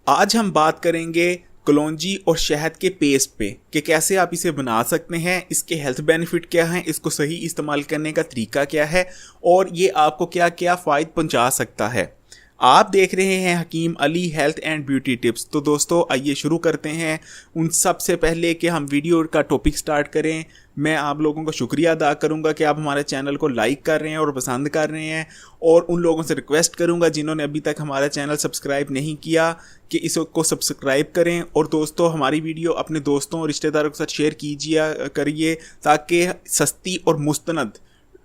आज हम बात करेंगे कलौंजी और शहद के पेस्ट पे कि कैसे आप इसे बना सकते हैं, इसके हेल्थ बेनिफिट क्या हैं, इसको सही इस्तेमाल करने का तरीका क्या है और ये आपको क्या क्या फ़ायदे पहुंचा सकता है। आप देख रहे हैं Hakim Ali health and beauty tips. तो दोस्तों आइए शुरू करते हैं। उन सबसे पहले कि हम वीडियो का टॉपिक स्टार्ट करें, मैं आप लोगों का शुक्रिया अदा करूंगा कि आप हमारे चैनल को लाइक कर रहे हैं और पसंद कर रहे हैं, और उन लोगों से रिक्वेस्ट करूंगा जिन्होंने अभी तक हमारा चैनल सब्सक्राइब नहीं किया कि इसको सब्सक्राइब करें। और दोस्तों हमारी वीडियो अपने दोस्तों और रिश्तेदारों के साथ शेयर करिए ताकि सस्ती और मुस्तनद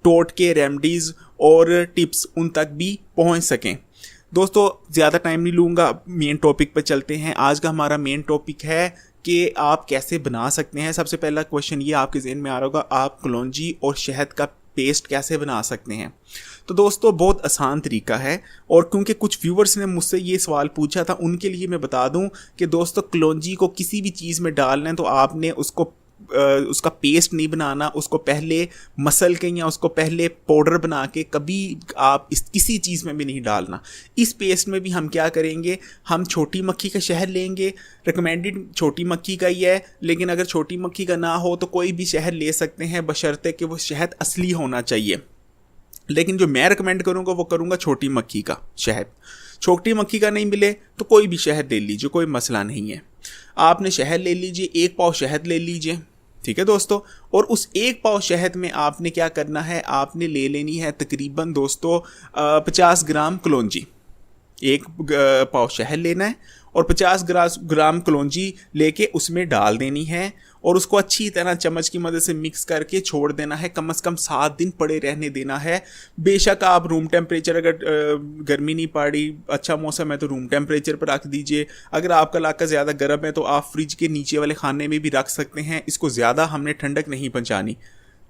टोटके रेमडीज़ और टिप्स उन तक भी पहुँच सकें। दोस्तों ज़्यादा टाइम नहीं लूँगा, मेन टॉपिक पर चलते हैं। आज का हमारा मेन टॉपिक है कि आप कैसे बना सकते हैं। सबसे पहला क्वेश्चन ये आपके ज़हन में आ रहा होगा, आप कलौंजी और शहद का पेस्ट कैसे बना सकते हैं। तो दोस्तों बहुत आसान तरीका है, और क्योंकि कुछ व्यूवर्स ने मुझसे ये सवाल पूछा था उनके लिए मैं बता दूं कि दोस्तों कलौंजी को किसी भी चीज़ में डालना है तो आपने उसका पेस्ट नहीं बनाना, उसको पहले मसल के या उसको पहले पाउडर बना के कभी आप किसी चीज़ में भी नहीं डालना। इस पेस्ट में भी हम क्या करेंगे, हम छोटी मक्खी का शहद लेंगे। रिकमेंडेड छोटी मक्खी का ही है, लेकिन अगर छोटी मक्खी का ना हो तो कोई भी शहद ले सकते हैं, बशर्ते कि वो शहद असली होना चाहिए। लेकिन जो मैं रिकमेंड करूँगा वो करूँगा छोटी मक्खी का शहद। छोटी मक्खी का नहीं मिले तो कोई भी शहद ले लीजिए, कोई मसला नहीं है। आपने शहद ले लीजिए, 1 पाव शहद ले लीजिए, ठीक है दोस्तों। और उस 1 पाव शहद में आपने क्या करना है, आपने ले लेनी है तकरीबन दोस्तों 50 ग्राम कलौंजी। 1 पाव शहद लेना है और 50 ग्राम कलौंजी लेके उसमें डाल देनी है, और उसको अच्छी तरह चम्मच की मदद से मिक्स करके छोड़ देना है। कम से कम 7 दिन पड़े रहने देना है। बेशक आप रूम टेम्परेचर, अगर गर्मी नहीं पड़ रही, अच्छा मौसम है तो रूम टेम्परेचर पर रख दीजिए। अगर आपका इलाका ज़्यादा गर्म है तो आप फ्रिज के नीचे वाले खाने में भी रख सकते हैं। इसको ज़्यादा हमने ठंडक नहीं पहुँचानी।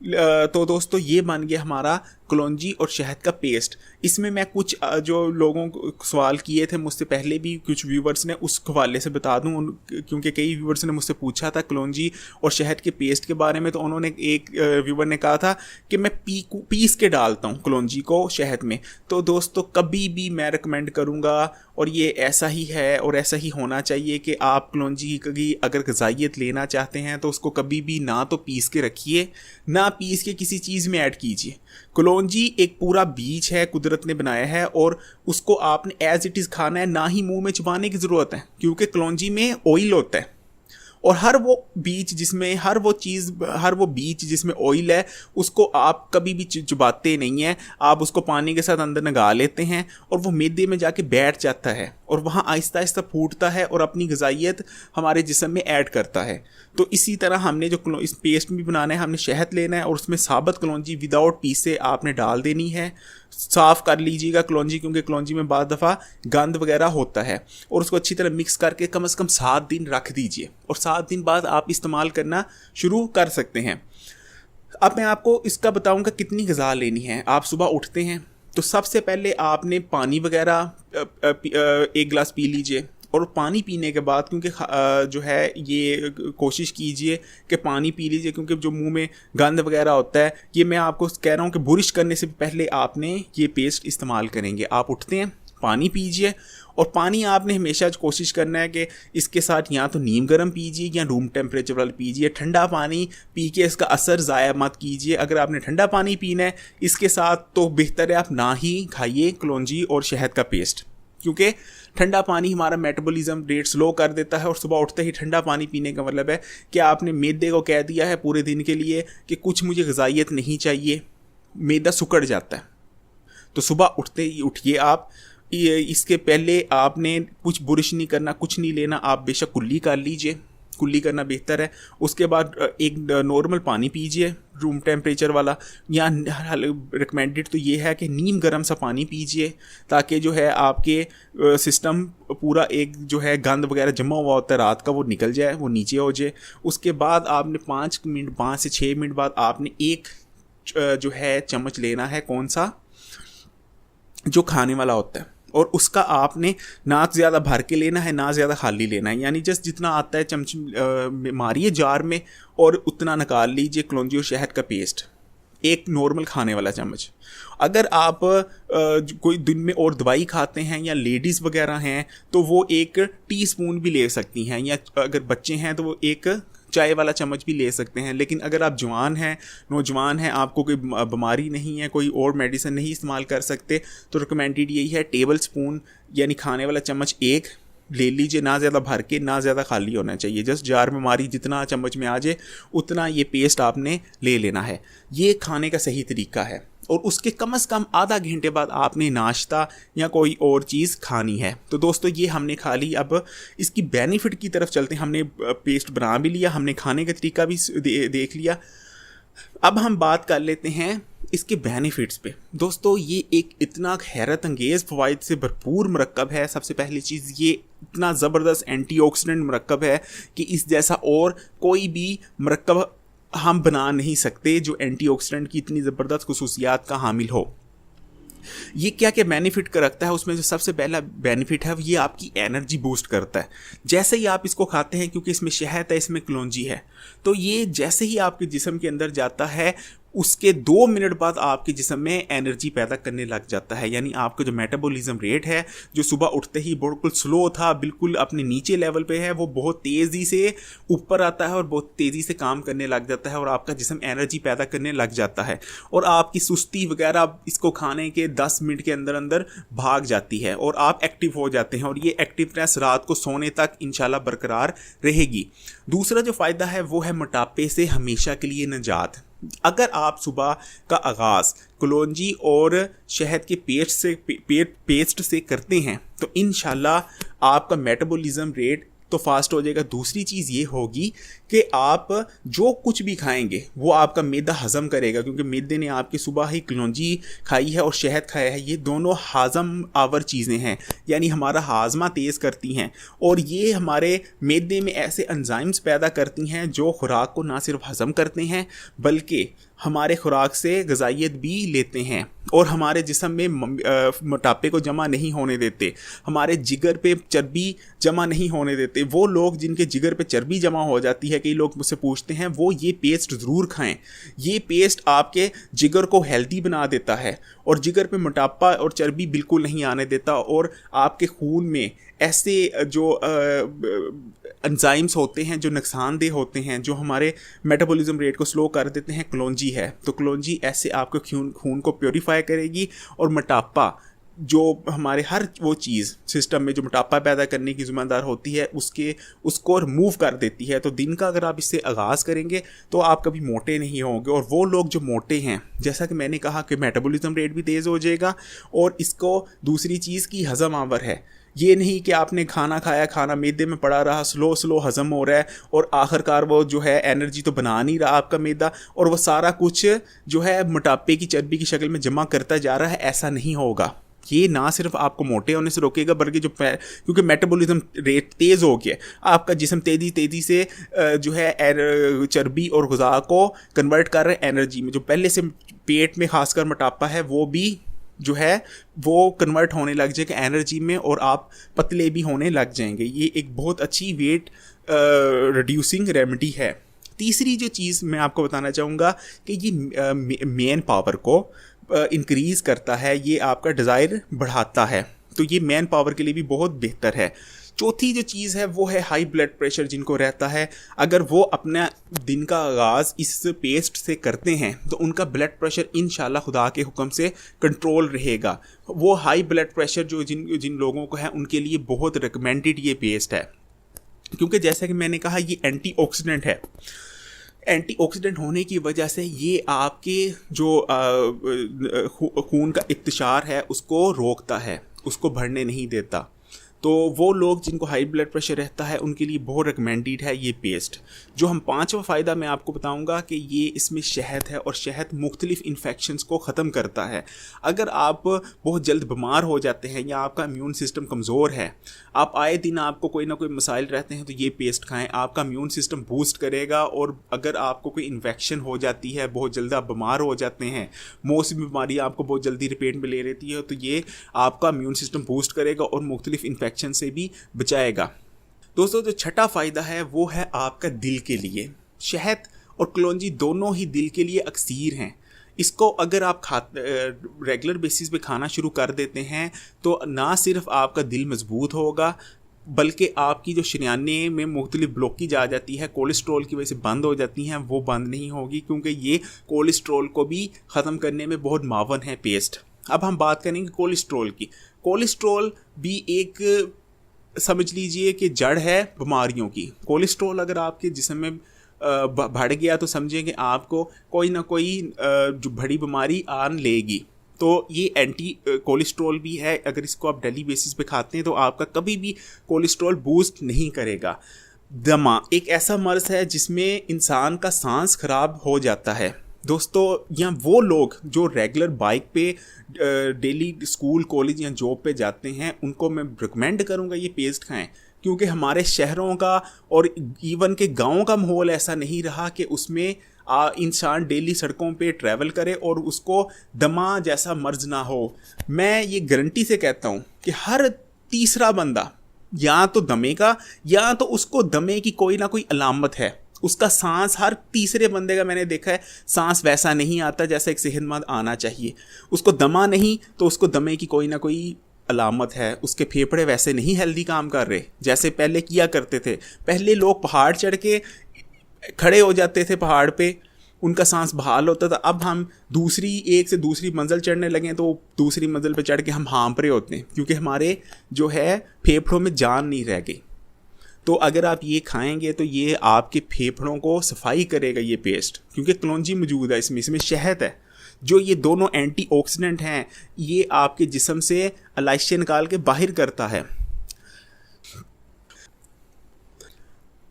तो दोस्तों ये बन गया हमारा कलौंजी और शहद का पेस्ट। इसमें मैं कुछ जो लोगों को सवाल किए थे मुझसे पहले भी, कुछ व्यूवर्स ने, उस हवाले से बता दूं, क्योंकि कई व्यूवर्स ने मुझसे पूछा था कलौंजी और शहद के पेस्ट के बारे में। तो उन्होंने, एक व्यूवर ने कहा था कि मैं पीस के डालता हूं कलौंजी को शहद में। तो दोस्तों कभी भी मैं रिकमेंड करूंगा, और ये ऐसा ही है और ऐसा ही होना चाहिए, कि आप कलौंजी की अगर ग़िज़ाइयत लेना चाहते हैं तो उसको कभी भी ना तो पीस के रखिए, ना पीस के किसी चीज़ में ऐड कीजिए। कलौंजी एक पूरा बीज है, कुदरत ने बनाया है, और उसको आपने एज इट इज़ खाना है, ना ही मुंह में चबाने की ज़रूरत है, क्योंकि कलौंजी में ऑयल होता है। और हर वो बीज जिसमें ऑयल है उसको आप कभी भी चबाते नहीं हैं। आप उसको पानी के साथ अंदर नगा लेते हैं और वो मैदे में जाके बैठ जाता है, और वहाँ आहिस्ता आहिस्ता फूटता है और अपनी ग़िज़ाइयत हमारे जिस्म में ऐड करता है। तो इसी तरह हमने जो इस पेस्ट भी बनाना है, हमने शहद लेना है और उसमें साबुत कलौंजी विदाउट पीसे आपने डाल देनी है। साफ़ कर लीजिएगा कलौंजी, क्योंकि कलौंजी में बाद दफ़ा गंद वगैरह होता है। और उसको अच्छी तरह मिक्स करके कम से कम 7 दिन रख दीजिए, और 7 दिन बाद आप इस्तेमाल करना शुरू कर सकते हैं। अब मैं आपको इसका बताऊंगा कितनी ग़िज़ा लेनी है। आप सुबह उठते हैं तो सबसे पहले आपने पानी वगैरह 1 गिलास पी लीजिए, और पानी पीने के बाद, क्योंकि जो है ये कोशिश कीजिए कि पानी पी लीजिए, क्योंकि जो मुंह में गंद वगैरह होता है, ये मैं आपको कह रहा हूँ कि बुरिश करने से पहले आपने ये पेस्ट इस्तेमाल करेंगे। आप उठते हैं, पानी पीजिए, और पानी आपने हमेशा कोशिश करना है कि इसके साथ या तो नीम गर्म पीजिए या रूम टेम्परेचर वाला पीजिए। ठंडा पानी पी के इसका असर ज़ाया मत कीजिए। अगर आपने ठंडा पानी पीना है इसके साथ, तो बेहतर है आप ना ही खाइए कलौंजी और शहद का पेस्ट, क्योंकि ठंडा पानी हमारा मेटाबॉलिज्म रेट स्लो कर देता है। और सुबह उठते ही ठंडा पानी पीने का मतलब है कि आपने मैदे को कह दिया है पूरे दिन के लिए कि कुछ मुझे ग़िज़ाइयत नहीं चाहिए, मैदा सिकुड़ जाता है। तो सुबह उठते ही उठिए आप। इसके पहले आपने कुछ बुरिश नहीं करना, कुछ नहीं लेना। आप बेशक कुल्ली कर लीजिए, कुल्ली करना बेहतर है। उसके बाद एक नॉर्मल पानी पीजिए रूम टेम्परेचर वाला, या रिकमेंडेड तो ये है कि नीम गर्म सा पानी पीजिए, ताकि जो है आपके सिस्टम पूरा एक जो है गंद वगैरह जमा हुआ होता है रात का, वो निकल जाए, वो नीचे हो जाए। उसके बाद आपने 5 से 6 मिनट बाद आपने एक जो है चम्मच लेना है, कौन सा, जो खाने वाला होता है, और उसका आपने ना ज़्यादा भर के लेना है ना ज़्यादा खाली लेना है, यानी जस्ट जितना आता है चमच मारिए जार में और उतना निकाल लीजिए कलौंजी और शहद का पेस्ट। एक नॉर्मल खाने वाला चम्मच। अगर आप कोई दिन में और दवाई खाते हैं या लेडीज़ वगैरह हैं तो वो 1 टीस्पून भी ले सकती हैं, या अगर बच्चे हैं तो वो 1 चाय वाला चम्मच भी ले सकते हैं। लेकिन अगर आप जवान हैं, नौजवान हैं, आपको कोई बीमारी नहीं है, कोई और मेडिसिन नहीं इस्तेमाल कर सकते, तो रिकमेंडेड यही है टेबल स्पून यानी खाने वाला चम्मच 1 ले लीजिए, ना ज़्यादा भर के ना ज़्यादा खाली होना चाहिए। जस्ट जार में मारी जितना चम्मच में आ जाए उतना ये पेस्ट आपने ले लेना है। ये खाने का सही तरीका है। और उसके कम से कम आधा घंटे बाद आपने नाश्ता या कोई और चीज़ खानी है। तो दोस्तों ये हमने खा ली। अब इसकी बेनिफिट की तरफ चलते हैं। हमने पेस्ट बना भी लिया, हमने खाने का तरीका भी देख लिया। अब हम बात कर लेते हैं इसके बेनिफिट्स पे। दोस्तों ये एक इतना हैरत अंगेज़ फ़वाइद से भरपूर मरकब है। सबसे पहली चीज़, ये इतना ज़बरदस्त एंटीऑक्सीडेंट मरकब है कि इस जैसा और कोई भी मरकब हम बना नहीं सकते जो एंटीऑक्सीडेंट की इतनी ज़बरदस्त खुसूसियात का हामिल हो। ये क्या क्या बेनिफिट का रखता है, उसमें जो सबसे पहला बेनिफिट है ये आपकी एनर्जी बूस्ट करता है। जैसे ही आप इसको खाते हैं, क्योंकि इसमें शहद है, इसमें कलौंजी है, तो ये जैसे ही आपके जिस्म के अंदर जाता है उसके 2 मिनट बाद आपके जिस्म में एनर्जी पैदा करने लग जाता है। यानी आपका जो मेटाबॉलिज्म रेट है, जो सुबह उठते ही बिल्कुल स्लो था, बिल्कुल अपने नीचे लेवल पे है, वो बहुत तेज़ी से ऊपर आता है और बहुत तेज़ी से काम करने लग जाता है और आपका जिस्म एनर्जी पैदा करने लग जाता है और आपकी सुस्ती वगैरह इसको खाने के 10 मिनट के अंदर अंदर भाग जाती है और आप एक्टिव हो जाते हैं और ये एक्टिवनेस रात को सोने तक इंशाल्लाह बरकरार रहेगी। दूसरा जो फ़ायदा है वो है मोटापे से हमेशा के लिए निजात। अगर आप सुबह का आगाज़ कलौंजी और शहद के पेस्ट से करते हैं तो इंशाल्लाह आपका मेटाबॉलिज्म रेट तो फास्ट हो जाएगा। दूसरी चीज़ ये होगी कि आप जो कुछ भी खाएंगे वो आपका मैदा हज़म करेगा, क्योंकि मैदे ने आपकी सुबह ही कलौंजी खाई है और शहद खाया है। ये दोनों हाज़म आवर चीज़ें हैं, यानी हमारा हाजमा तेज़ करती हैं और ये हमारे मैदे में ऐसे एंजाइम्स पैदा करती हैं जो खुराक को ना सिर्फ हज़म करते हैं बल्कि हमारे खुराक से ग़िज़ाइयत भी लेते हैं और हमारे जिस्म में मोटापे को जमा नहीं होने देते, हमारे जिगर पे चर्बी जमा नहीं होने देते। वो लोग जिनके जिगर पे चर्बी जमा हो जाती है, कई लोग मुझसे पूछते हैं, वो ये पेस्ट ज़रूर खाएं। ये पेस्ट आपके जिगर को हेल्दी बना देता है और जिगर पे मोटापा और चर्बी बिल्कुल नहीं आने देता और आपके खून में ऐसे जो एंजाइम्स होते हैं जो नुकसानदेह होते हैं, जो हमारे मेटाबॉलिज्म रेट को स्लो कर देते हैं, कलौंजी है। तो कलौंजी ऐसे आपके खून को प्योरीफाई करेगी और मोटापा जो हमारे हर वो चीज़ सिस्टम में जो मोटापा पैदा करने की ज़िम्मेदार होती है उसको रिमूव कर देती है। तो दिन का अगर आप इससे आगाज़ करेंगे तो आप कभी मोटे नहीं होंगे। और वो लोग जो मोटे हैं, जैसा कि मैंने कहा कि मेटाबॉलिज्म रेट भी तेज़ हो जाएगा और इसको दूसरी चीज़ की हज़म आवर है। ये नहीं कि आपने खाना खाया, खाना मैदे में पड़ा रहा, स्लो हज़म हो रहा है और आखिरकार वो जो है एनर्जी तो बना नहीं रहा आपका मैदा और वो सारा कुछ जो है मोटापे की चर्बी की शक्ल में जमा करता जा रहा है। ऐसा नहीं होगा। ये ना सिर्फ आपको मोटे होने से रोकेगा बल्कि क्योंकि मेटाबॉलिज्म रेट तेज़ हो गया, आपका जिस्म तेज़ी से जो है चर्बी और ग़िज़ा को कन्वर्ट कर रहा है एनर्जी में। जो पहले से पेट में खासकर मोटापा है वो भी जो है वो कन्वर्ट होने लग जाएगा एनर्जी में और आप पतले भी होने लग जाएंगे। ये एक बहुत अच्छी वेट रिड्यूसिंग रेमेडी है। तीसरी जो चीज़ मैं आपको बताना चाहूँगा कि ये मेन पावर को इंक्रीज़ करता है, ये आपका डिज़ायर बढ़ाता है, तो ये मैन पावर के लिए भी बहुत बेहतर है। चौथी जो चीज़ है वो है हाई ब्लड प्रेशर जिनको रहता है, अगर वो अपना दिन का आगाज़ इस पेस्ट से करते हैं तो उनका ब्लड प्रेशर इंशाल्लाह खुदा के हुक्म से कंट्रोल रहेगा। वो हाई ब्लड प्रेशर जो जिन लोगों को है उनके लिए बहुत रिकमेंडेड ये पेस्ट है, क्योंकि जैसा कि मैंने कहा ये एंटीऑक्सीडेंट है। एंटीऑक्सीडेंट होने की वजह से ये आपके जो खून का इंतशार है उसको रोकता है, उसको बढ़ने नहीं देता। तो वो लोग जिनको हाई ब्लड प्रेशर रहता है उनके लिए बहुत रिकमेंडेड है ये पेस्ट। जो हम 5वां फ़ायदा मैं आपको बताऊंगा कि ये इसमें शहद है और शहद मुख्तलिफ इन्फेक्शंस को ख़त्म करता है। अगर आप बहुत जल्द बीमार हो जाते हैं या आपका इम्यून सिस्टम कमज़ोर है, आप आए दिन आपको कोई ना कोई मसाइल रहते हैं, तो ये पेस्ट खाएं, आपका इम्यून सिस्टम बूस्ट करेगा। और अगर आपको कोई इन्फेक्शन हो जाती है, बहुत जल्द आप बीमार हो जाते हैं, मौसमी बीमारी आपको बहुत जल्दी रिपेट में ले लेती है, तो ये आपका इम्यून सिस्टम बूस्ट करेगा और मुख्तलिफ इन्फेक्शन से भी बचाएगा। दोस्तों जो छठा फ़ायदा है वो है आपका दिल के लिए। शहद और कलौंजी दोनों ही दिल के लिए अक्सीर हैं। इसको अगर आप रेगुलर बेसिस पे खाना शुरू कर देते हैं तो ना सिर्फ आपका दिल मजबूत होगा, बल्कि आपकी जो शरीयाने में मुख्तलिफ ब्लॉकेज आ जाती है, कोलेस्ट्रॉल की वजह से बंद हो जाती हैं, वो बंद नहीं होगी, क्योंकि ये कोलेस्ट्रॉल को भी ख़त्म करने में बहुत मावन है पेस्ट। अब हम बात करेंगे कोलेस्ट्रॉल की। कोलेस्ट्रॉल भी एक समझ लीजिए कि जड़ है बीमारियों की। कोलेस्ट्रॉल अगर आपके जिस्म में बढ़ गया तो समझें कि आपको कोई ना कोई जो बड़ी बीमारी आन लेगी। तो ये एंटी कोलेस्ट्रॉल भी है, अगर इसको आप डेली बेसिस पे खाते हैं तो आपका कभी भी कोलेस्ट्रॉल बूस्ट नहीं करेगा। दमा एक ऐसा मर्ज़ है जिसमें इंसान का सांस खराब हो जाता है। दोस्तों, यहाँ वो लोग जो रेगुलर बाइक पे डेली स्कूल कॉलेज या जॉब पे जाते हैं, उनको मैं रिकमेंड करूँगा ये पेस्ट खाएं, क्योंकि हमारे शहरों का और इवन के गाँव का माहौल ऐसा नहीं रहा कि उसमें इंसान डेली सड़कों पे ट्रैवल करे और उसको दमा जैसा मर्ज ना हो। मैं ये गारंटी से कहता हूँ कि हर तीसरा बंदा या तो दमे का या तो उसको दमे की कोई ना कोई अलामत है। उसका सांस हर तीसरे बंदे का मैंने देखा है, सांस वैसा नहीं आता जैसा एक सेहतमंद आना चाहिए। उसको दमा नहीं तो उसको दमे की कोई ना कोई अलामत है। उसके फेफड़े वैसे नहीं हेल्दी काम कर रहे जैसे पहले किया करते थे। पहले लोग पहाड़ चढ़ के खड़े हो जाते थे पहाड़ पे, उनका सांस बहाल होता था। अब हम एक से दूसरी मंजिल चढ़ने लगे तो दूसरी मंजिल पे चढ़ के हम हाँफ रहे होते हैं, क्योंकि हमारे जो है फेफड़ों में जान नहीं रह गई। तो अगर आप ये खाएंगे तो ये आपके फेफड़ों को सफाई करेगा ये पेस्ट, क्योंकि कलौंजी मौजूद है इसमें शहद है, जो ये दोनों एंटीऑक्सीडेंट हैं। ये आपके जिस्म से अलाइशिया निकाल के बाहर करता है।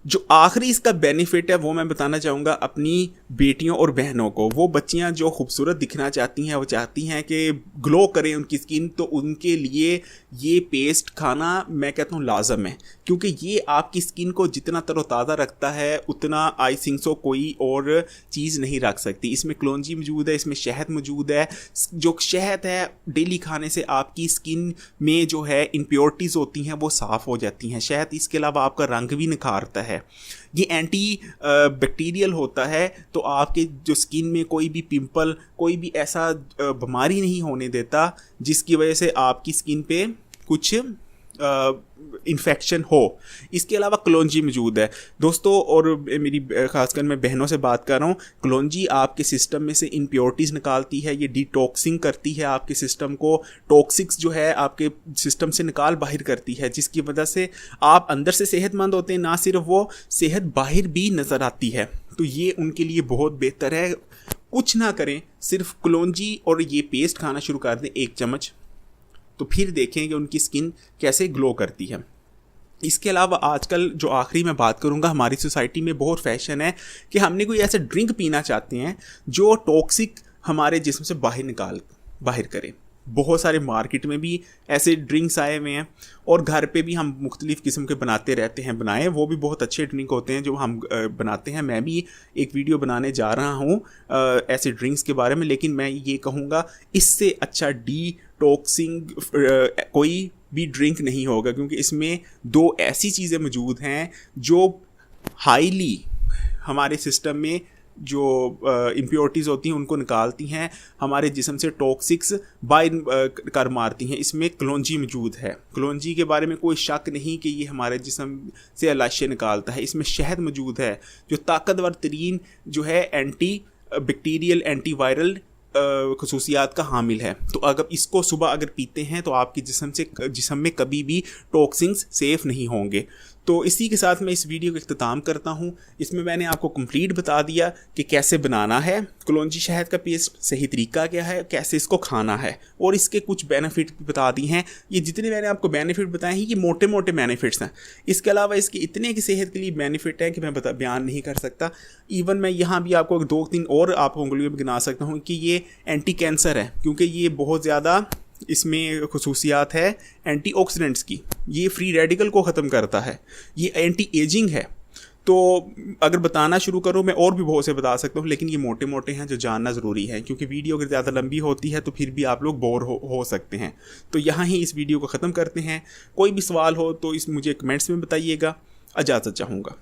जो आखिरी इसका बेनिफिट है वो मैं बताना चाहूँगा अपनी बेटियों और बहनों को। वो बच्चियाँ जो खूबसूरत दिखना चाहती हैं, वो चाहती हैं कि ग्लो करें उनकी स्किन, तो उनके लिए ये पेस्ट खाना मैं कहता हूँ लाजम है, क्योंकि ये आपकी स्किन को जितना तरोताज़ा रखता है उतना आई थिंक सो कोई और चीज़ नहीं रख सकती। इसमें कलौंजी मौजूद है, इसमें शहद मौजूद है। जो शहद है डेली खाने से आपकी स्किन में जो है इम्प्योरिटीज़ होती हैं वो साफ़ हो जाती हैं। शहद इसके अलावा आपका रंग भी निखारता है। ये एंटी बैक्टीरियल होता है, तो आपके जो स्किन में कोई भी पिंपल, कोई भी ऐसा बीमारी नहीं होने देता जिसकी वजह से आपकी स्किन पे कुछ इन्फेक्शन हो। इसके अलावा कलौंजी मौजूद है दोस्तों, और मेरी खासकर मैं बहनों से बात कर रहा हूँ। कलौंजी आपके सिस्टम में से इम्प्योरिटीज़ निकालती है, ये डिटॉक्सिंग करती है आपके सिस्टम को, टॉक्सिक्स जो है आपके सिस्टम से निकाल बाहर करती है, जिसकी वजह से आप अंदर से सेहतमंद होते हैं, ना सिर्फ वो सेहत बाहर भी नज़र आती है। तो ये उनके लिए बहुत बेहतर है। कुछ ना करें, सिर्फ कलौंजी और ये पेस्ट खाना शुरू कर दें 1 चम्मच, तो फिर देखें कि उनकी स्किन कैसे ग्लो करती है। इसके अलावा आजकल जो आखिरी मैं बात करूंगा, हमारी सोसाइटी में बहुत फैशन है कि हमने कोई ऐसा ड्रिंक पीना चाहते हैं जो टॉक्सिक हमारे जिस्म से बाहर करे। बहुत सारे मार्केट में भी ऐसे ड्रिंक्स आए हुए हैं, और घर पे भी हम मुख्तलिफ़ किस्म के बनाते रहते हैं। बनाए वो भी बहुत अच्छे ड्रिंक होते हैं जो हम बनाते हैं। मैं भी एक वीडियो बनाने जा रहा हूँ ऐसे ड्रिंक्स के बारे में, लेकिन मैं ये कहूँगा इससे अच्छा डिटॉक्सिंग कोई भी ड्रिंक नहीं होगा, क्योंकि इसमें 2 ऐसी चीज़ें मौजूद हैं जो हाईली हमारे सिस्टम में जो इम्प्योरिटीज़ होती हैं उनको निकालती हैं, हमारे जिस्म से टॉक्सिक्स बाहर कर मारती हैं। इसमें कलौंजी मौजूद है। कलौंजी के बारे में कोई शक नहीं कि ये हमारे जिस्म से अलाशिया निकालता है। इसमें शहद मौजूद है जो ताकतवर तरीन जो है एंटी बैक्टीरियल एंटीवायरल खसूसियात का हामिल है। तो अगर इसको सुबह अगर पीते हैं तो आपके जिस्म में कभी भी टॉक्सिन्स सेफ़ नहीं होंगे। तो इसी के साथ मैं इस वीडियो का इख्तिताम करता हूँ। इसमें मैंने आपको कंप्लीट बता दिया कि कैसे बनाना है कलौंजी शहद का पेस्ट, सही तरीका क्या है, कैसे इसको खाना है, और इसके कुछ बेनिफिट बता दी हैं। ये जितने मैंने आपको बेनिफिट बताए हैं ये मोटे मोटे बेनिफिट्स हैं। इसके अलावा इसके इतने की सेहत के लिए बेनिफिट हैं कि मैं बयान नहीं कर सकता। इवन मैं यहाँ भी आपको 2-3 और आपको उंगलियों में गिना सकता हूँ कि ये एंटी कैंसर है, क्योंकि ये बहुत ज़्यादा इसमें खसूसियात है एंटीऑक्सीडेंट्स की। ये फ्री रेडिकल को ख़त्म करता है, ये एंटी एजिंग है। तो अगर बताना शुरू करूँ मैं और भी बहुत से बता सकता हूँ, लेकिन ये मोटे मोटे हैं जो जानना ज़रूरी है, क्योंकि वीडियो अगर ज़्यादा लंबी होती है तो फिर भी आप लोग बोर हो सकते हैं। तो यहाँ ही इस वीडियो को ख़त्म करते हैं। कोई भी सवाल हो तो मुझे कमेंट्स में बताइएगा। इजाज़त चाहूँगा।